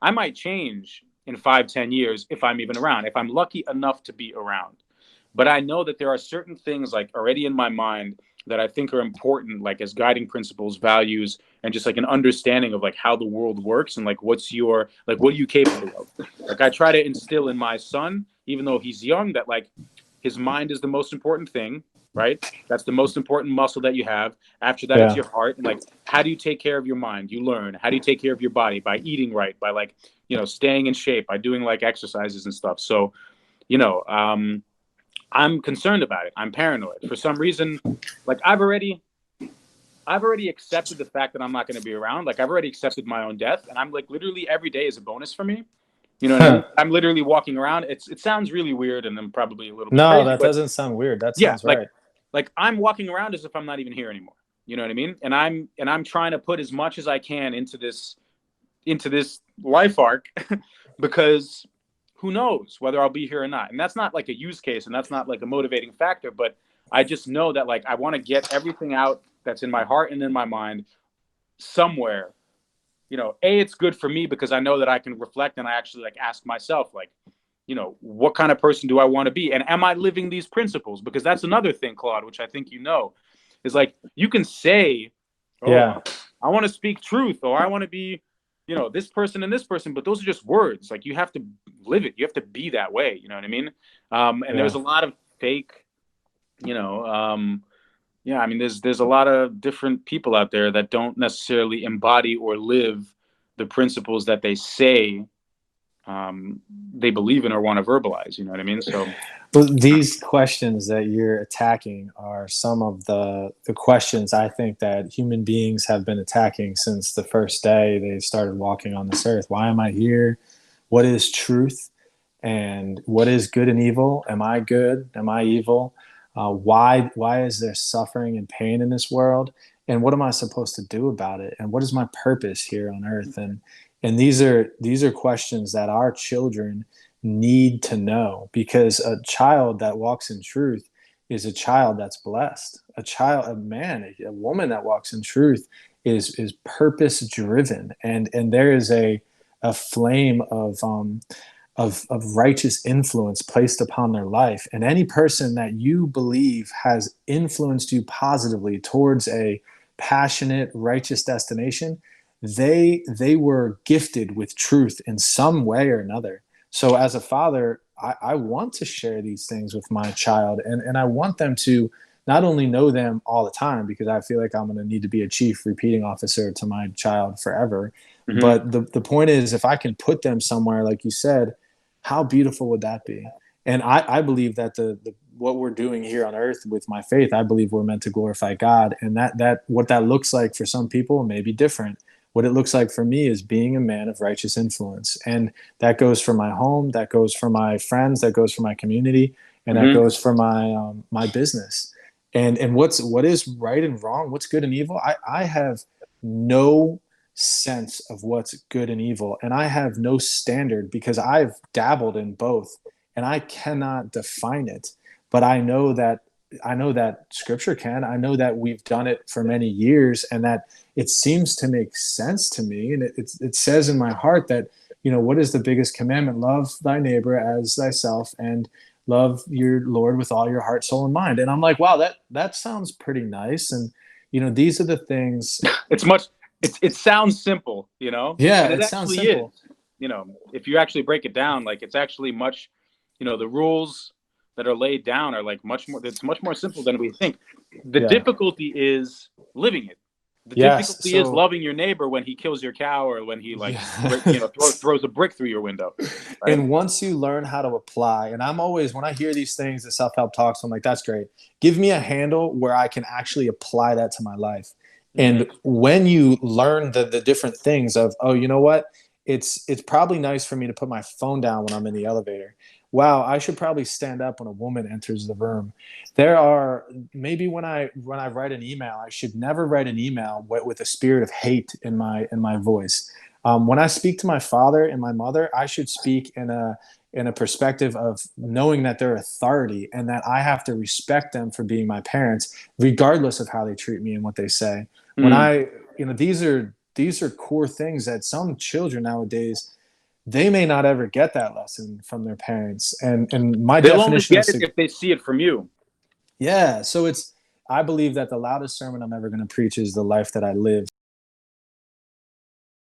I might change in 5, 10 years if I'm even around, if I'm lucky enough to be around. But I know that there are certain things like already in my mind that I think are important, like as guiding principles, values, and just like an understanding of like how the world works and like what are you capable of? Like I try to instill in my son, even though he's young, that like his mind is the most important thing, right? That's the most important muscle that you have. After that, it's Yeah. your heart. And like, how do you take care of your mind? You learn. How do you take care of your body? By eating right, by like, staying in shape, by doing like exercises and stuff. So, you know, I'm concerned about it. I'm paranoid. For some reason, like I've already accepted the fact that I'm not going to be around. Like I've already accepted my own death, and I'm like literally every day is a bonus for me. You know what I mean? I'm literally walking around. It sounds really weird, and I'm probably a little bit No, crazy, that but doesn't sound weird. That yeah, sounds right. like I'm walking around as if I'm not even here anymore. You know what I mean? And I'm trying to put as much as I can into this life arc because who knows whether I'll be here or not. And that's not like a use case and that's not like a motivating factor, but I just know that like I want to get everything out that's in my heart and in my mind somewhere. It's good for me because I know that I can reflect and I actually like ask myself like, what kind of person do I want to be? And am I living these principles? Because that's another thing, Claude, which I think is like you can say, oh, Yeah. I want to speak truth or I want to be, this person and this person, but those are just words. Like you have to live it. You have to be that way. You know what I mean? And there's Yeah. a lot of fake, you know, yeah, I mean, there's a lot of different people out there that don't necessarily embody or live the principles that they say they believe in or want to verbalize. You know what I mean? So, Well, these questions that you're attacking are some of the questions I think that human beings have been attacking since the first day they started walking on this earth. Why am I here? What is truth? And what is good and evil? Am I good? Am I evil? Why is there suffering and pain in this world? And what am I supposed to do about it? And what is my purpose here on earth? And these are questions that our children need to know, because a child that walks in truth is a child that's blessed. A man, a woman that walks in truth is purpose driven, and there is a flame of righteous influence placed upon their life. And any person that you believe has influenced you positively towards a passionate, righteous destination, they were gifted with truth in some way or another. So as a father, I want to share these things with my child, and I want them to not only know them all the time, because I feel like I'm going to need to be a chief repeating officer to my child forever. mhm. But the point is, if I can put them somewhere, like you said, how beautiful would that be? And I believe that the what we're doing here on earth with my faith, I believe we're meant to glorify God. And that what that looks like for some people may be different. What it looks like for me is being a man of righteous influence. And that goes for my home, that goes for my friends, that goes for my community, and that Mhm. goes for my business. And what is right and wrong, what's good and evil? I have no sense of what's good and evil, and I have no standard because I've dabbled in both and I cannot define it. But I know that scripture can. I know that we've done it for many years, and that it seems to make sense to me. And it says in my heart that, what is the biggest commandment? Love thy neighbor as thyself, and love your Lord with all your heart, soul, and mind. And I'm like, wow, that sounds pretty nice. And these are the things. It's much. It sounds simple, Yeah, and it it sounds actually is. simple. If you actually break it down, like it's actually much. The rules that are laid down are like much more. It's much more simple than we think. The Yeah. difficulty is living it. The Yes. difficulty is So loving your neighbor when he kills your cow or when he like yeah. throws a brick through your window, right? And once you learn how to apply, and I'm always, when I hear these things, the self-help talks, I'm like, that's great. Give me a handle where I can actually apply that to my life. Hmm. And when you learn the different things of, oh, you know what? It's probably nice for me to put my phone down when I'm in the elevator. Wow, I should probably stand up when a woman enters the room. There are maybe when I write an email, I should never write an email with a spirit of hate in my voice. When I speak to my father and my mother, I should speak in a perspective of knowing that they're authority and that I have to respect them for being my parents, regardless of how they treat me and what they say. When Hmm. I, these are core things that some children nowadays, they may not ever get that lesson from their parents. And my They'll only definition of get it if they see it from you. yeah, so I believe that the loudest sermon I'm ever going to preach is the life that I live.